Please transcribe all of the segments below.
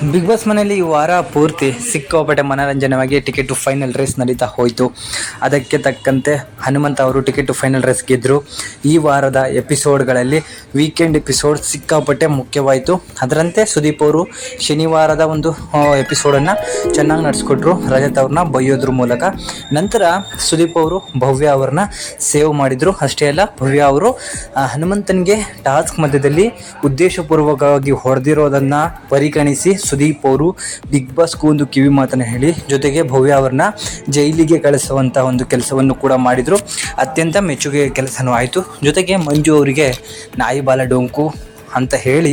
Big boss ಮನೆಯಲ್ಲಿ ಈ ವಾರ ಪೂರ್ತಿ ಸಿಕ್ಕಾಪಟ್ಟೆ ಮನೋರಂಜನೆಯಾಗಿ ಟಿಕೆಟ್ ಟು ಫೈನಲ್ ರೇಸ್ ನಡೀತಾ ಹೋಯಿತು. ಅದಕ್ಕೆ ತಕ್ಕಂತೆ ಹನುಮಂತ ಅವರು ಟಿಕೆಟ್ ಟು ಫೈನಲ್ ರೇಸ್ ಗೆದ್ದರು. ಈ ವಾರದ ಎಪಿಸೋಡ್ಗಳಲ್ಲಿ ವೀಕೆಂಡ್ ಎಪಿಸೋಡ್ ಸಿಕ್ಕಾಪಟ್ಟೆ ಮುಖ್ಯವಾಯಿತು. ಅದರಂತೆ ಸುದೀಪ್ ಅವರು ಶನಿವಾರದ ಒಂದು ಎಪಿಸೋಡನ್ನು ಚೆನ್ನಾಗಿ ನಡೆಸ್ಕೊಟ್ರು, ರಜತ್ ಅವ್ರನ್ನ ಬೈಯೋದ್ರ ಮೂಲಕ. ನಂತರ ಸುದೀಪ್ ಅವರು ಭವ್ಯ ಅವ್ರನ್ನ ಸೇವ್ ಮಾಡಿದರು. ಅಷ್ಟೇ ಅಲ್ಲ, ಭವ್ಯ ಅವರು ಹನುಮಂತನಿಗೆ ಟಾಸ್ಕ್ ಮಧ್ಯದಲ್ಲಿ ಉದ್ದೇಶಪೂರ್ವಕವಾಗಿ ಹೊಡೆದಿರೋದನ್ನು ಪರಿಗಣಿಸಿ ಸುದೀಪ್ ಅವರು ಬಿಗ್ ಬಾಸ್ಗೂ ಒಂದು ಕಿವಿ ಮಾತನ್ನು ಹೇಳಿ ಜೊತೆಗೆ ಭವ್ಯ ಅವ್ರನ್ನ ಜೈಲಿಗೆ ಕಳಿಸುವಂಥ ಒಂದು ಕೆಲಸವನ್ನು ಕೂಡ ಮಾಡಿದರು. ಅತ್ಯಂತ ಮೆಚ್ಚುಗೆ ಕೆಲಸನೂ ಆಯಿತು. ಜೊತೆಗೆ ಮಂಜು ಅವರಿಗೆ ನಾಯಿ ಬಾಲ ಡೊಂಕು ಅಂತ ಹೇಳಿ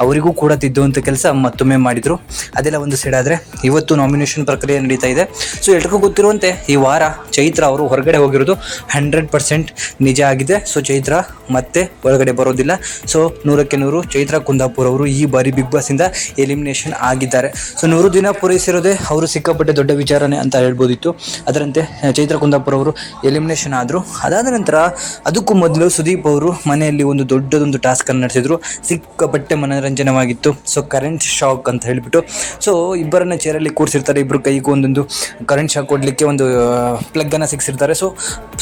ಅವರಿಗೂ ಕೂಡ ತಿದ್ದುವಂಥ ಕೆಲಸ ಮತ್ತೊಮ್ಮೆ ಮಾಡಿದರು. ಅದೆಲ್ಲ ಒಂದು ಸೈಡ್ ಆದರೆ ಇವತ್ತು ನಾಮಿನೇಷನ್ ಪ್ರಕ್ರಿಯೆ ನಡೀತಾ ಇದೆ. ಸೊ ಎಲ್ರಿಗೂ ಗೊತ್ತಿರುವಂತೆ ಈ ವಾರ ಚೈತ್ರ ಅವರು ಹೊರಗಡೆ ಹೋಗಿರೋದು 100% ನಿಜ ಆಗಿದೆ. ಸೊ ಚೈತ್ರ ಮತ್ತೆ ಹೊರಗಡೆ ಬರೋದಿಲ್ಲ. ಸೊ 100ಕ್ಕೆ 100 ಚೈತ್ರ ಕುಂದಾಪುರ್ ಅವರು ಈ ಬಾರಿ ಬಿಗ್ ಬಾಸಿಂದ ಎಲಿಮಿನೇಷನ್ ಆಗಿದ್ದಾರೆ. ಸೊ 100 ದಿನ ಪೂರೈಸಿರೋದೇ ಅವರು ಸಿಕ್ಕಾಪಟ್ಟೆ ದೊಡ್ಡ ವಿಚಾರನೆ ಅಂತ ಹೇಳ್ಬೋದಿತ್ತು. ಅದರಂತೆ ಚೈತ್ರ ಕುಂದಾಪುರ್ ಅವರು ಎಲಿಮಿನೇಷನ್ ಆದರು. ಅದಾದ ನಂತರ ಅದಕ್ಕೂ ಮೊದಲು ಸುದೀಪ್ ಅವರು ಮನೆಯಲ್ಲಿ ಒಂದು ದೊಡ್ಡದೊಂದು ಟಾಸ್ಕನ್ನು ನಡೆಸಿದರು. ಸಿಕ್ಕಾಪಟ್ಟೆ ಮನೋರಂಜನವಾಗಿತ್ತು. ಸೊ ಕರೆಂಟ್ ಶಾಕ್ ಅಂತ ಹೇಳಿಬಿಟ್ಟು ಸೊ ಇಬ್ಬರನ್ನ ಚೇರಲ್ಲಿ ಕೂರಿಸಿರ್ತಾರೆ. ಇಬ್ಬರು ಕೈಗೂ ಒಂದೊಂದು ಕರೆಂಟ್ ಶಾಕ್ ಕೊಡಲಿಕ್ಕೆ ಒಂದು ಪ್ಲಗ್ಗನ್ನು ಸಿಕ್ಸಿರ್ತಾರೆ. ಸೊ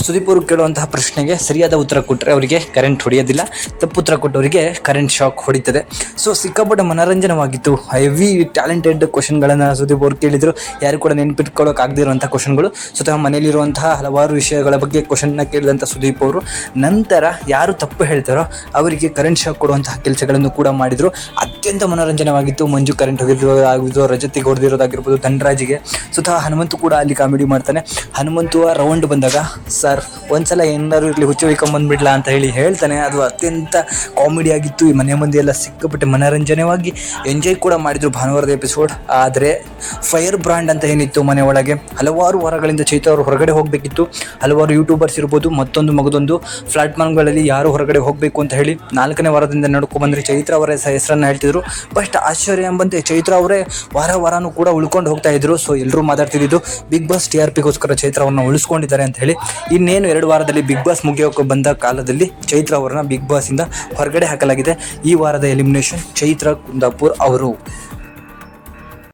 ಸುದೀಪ್ ಅವರು ಕೇಳುವಂತಹ ಪ್ರಶ್ನೆಗೆ ಸರಿಯಾದ ಉತ್ತರ ಕೊಟ್ಟರೆ ಅವರಿಗೆ ಕರೆಂಟ್ ಹೊಡೆಯೋದಿಲ್ಲ, ತಪ್ಪು ಉತ್ತರ ಕೊಟ್ಟವರಿಗೆ ಕರೆಂಟ್ ಶಾಕ್ ಹೊಡಿತದೆ. ಸೊ ಸಿಕ್ಕಾಪಟ್ಟೆ ಮನೋರಂಜನವಾಗಿತ್ತು. ಹೆವಿ ಟ್ಯಾಲೆಂಟೆಡ್ ಕ್ವಶನ್ಗಳನ್ನು ಸುದೀಪ್ ಅವರು ಕೇಳಿದರು. ಯಾರು ಕೂಡ ನೆನಪಿಟ್ಕೊಳ್ಳೋಕೆ ಆಗದಿರುವಂಥ ಕ್ವಶನ್ಗಳು. ಸ್ವತಃ ಮನೆಯಲ್ಲಿರುವಂತಹ ಹಲವಾರು ವಿಷಯಗಳ ಬಗ್ಗೆ ಕ್ವಶನ್ನ ಕೇಳಿದಂಥ ಸುದೀಪ್ ಅವರು ನಂತರ ಯಾರು ತಪ್ಪು ಹೇಳ್ತಾರೋ ಅವರಿಗೆ ಕರೆಂಟ್ ಶಾಕ್ ಕೊಡುವಂತಹ ಕೆಲಸಗಳನ್ನು ಕೂಡ ಮಾಡಿದರು. ಅತ್ಯಂತ ಮನೋರಂಜನವಾಗಿತ್ತು. ಮಂಜು ಕರೆಂಟ್ ಹೋಗಿರೋದಾಗಿದ್ದು, ರಜತಿಗೆ ಹೊಡೆದಿರೋದಾಗಿರ್ಬೋದು, ಧನರಾಜಿಗೆ. ಸ್ವತಃ ಹನುಮಂತು ಕೂಡ ಅಲ್ಲಿ ಕಾಮಿಡಿ ಮಾಡ್ತಾನೆ. ಹನುಮಂತು ರೌಂಡ್ ಬಂದಾಗ ಸರ್ ಒಂದ್ಸಲ ಏನಾದ್ರು ಇರಲಿ ಹುಚ್ಚು ಹೊಯ್ಕೊಂಬಂದ್ಬಿಡ್ಲಾ ಅಂತ ಹೇಳ್ತಾನೆ. ಅದು ಅತ್ಯಂತ ಕಾಮಿಡಿ ಆಗಿತ್ತು. ಈ ಮನೆ ಮಂದಿ ಎಲ್ಲ ಸಿಕ್ಕಾಪಟ್ಟೆ ಮನೋರಂಜನೆಯಾಗಿ ಎಂಜಾಯ್ ಕೂಡ ಮಾಡಿದರು ಭಾನುವಾರದ ಎಪಿಸೋಡ್. ಆದರೆ ಫೈರ್ ಬ್ರ್ಯಾಂಡ್ ಅಂತ ಏನಿತ್ತು ಮನೆ ಒಳಗೆ ಹಲವಾರು ವಾರಗಳಿಂದ ಚೈತ್ರ ಅವರು ಹೊರಗಡೆ ಹೋಗಬೇಕಿತ್ತು. ಹಲವಾರು ಯೂಟ್ಯೂಬರ್ಸ್ ಇರ್ಬೋದು, ಮತ್ತೊಂದು ಮಗದೊಂದು ಪ್ಲಾಟ್ಫಾರ್ಮ್ಗಳಲ್ಲಿ ಯಾರು ಹೊರಗಡೆ ಹೋಗಬೇಕು ಅಂತ ಹೇಳಿ 4ನೇ ವಾರದಿಂದ ನಡ್ಕೊಂಡ್ಬಂದ್ರೆ ಚೈತ್ರ ಅವರ ಹೆಸರನ್ನು ಹೇಳ್ತಿದ್ರು. ಬಟ್ ಆಶ್ಚರ್ಯ ಎಂಬಂತೆ ಚೈತ್ರ ಅವರೇ ವಾರನೂ ಕೂಡ ಉಳ್ಕೊಂಡು ಹೋಗ್ತಾ ಇದ್ರು. ಸೊ ಎಲ್ಲರೂ ಮಾತಾಡ್ತಿದ್ದು ಬಿಗ್ ಬಾಸ್ TRPಗೋಸ್ಕರ ಚೈತ್ರ ಅವ್ರನ್ನ ಉಳಿಸ್ಕೊಂಡಿದ್ದಾರೆ ಅಂತ ಹೇಳಿ. ಇನ್ನೇನು 2 ವಾರದಲ್ಲಿ ಬಿಗ್ ಬಾಸ್ ಮುಗಿಯೋಕೆ ಬಂದ ಕಾಲದಲ್ಲಿ ಚೈತ್ರ ಅವರನ್ನ ಬಿಗ್ ಬಾಸಿಂದ ಹೊರಗಡೆ ಹಾಕಲಾಗಿದೆ. ಈ ವಾರದ ಎಲಿಮಿನೇಷನ್ ಚೈತ್ರ ಕುಂದಾಪುರ್ ಅವರು.